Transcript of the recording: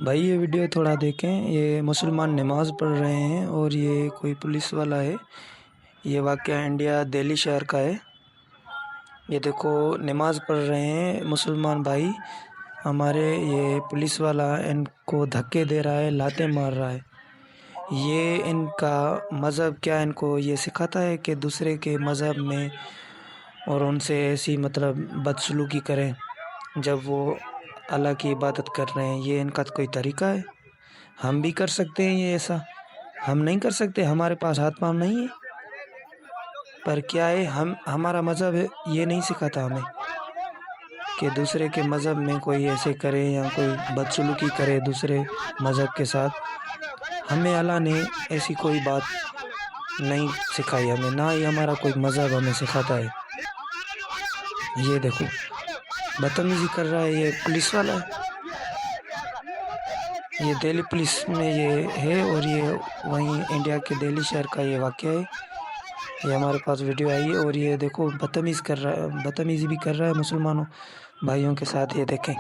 بھائی یہ ویڈیو تھوڑا دیکھیں، یہ مسلمان نماز پڑھ رہے ہیں اور یہ کوئی پولیس والا ہے۔ یہ واقعہ انڈیا دہلی شہر کا ہے۔ یہ دیکھو نماز پڑھ رہے ہیں مسلمان بھائی ہمارے، یہ پولیس والا ان کو دھکے دے رہا ہے، لاتیں مار رہا ہے۔ یہ ان کا مذہب کیا ان کو یہ سکھاتا ہے کہ دوسرے کے مذہب میں اور ان سے ایسی بدسلوکی کریں جب وہ اللہ کی عبادت کر رہے ہیں؟ یہ ان کا کوئی طریقہ ہے؟ ہم بھی کر سکتے ہیں یہ ایسا؟ ہم نہیں کر سکتے؟ ہمارے پاس ہاتھ پاؤں نہیں ہے؟ پر کیا ہے، ہمارا مذہب یہ نہیں سکھاتا ہمیں کہ دوسرے کے مذہب میں کوئی ایسے کرے یا کوئی بدسلوکی کرے دوسرے مذہب کے ساتھ۔ ہمیں اللہ نے ایسی کوئی بات نہیں سکھائی ہمیں، نہ ہی ہمارا کوئی مذہب ہمیں سکھاتا ہے۔ یہ دیکھو بدتمیزی کر رہا ہے یہ پولیس والا ہے۔ یہ دہلی پولیس میں یہ ہے اور یہ وہیں انڈیا کے دہلی شہر کا یہ واقعہ ہے۔ یہ ہمارے پاس ویڈیو آئی ہے اور یہ دیکھو بدتمیزی بھی کر رہا ہے مسلمانوں بھائیوں کے ساتھ۔ یہ دیکھیں۔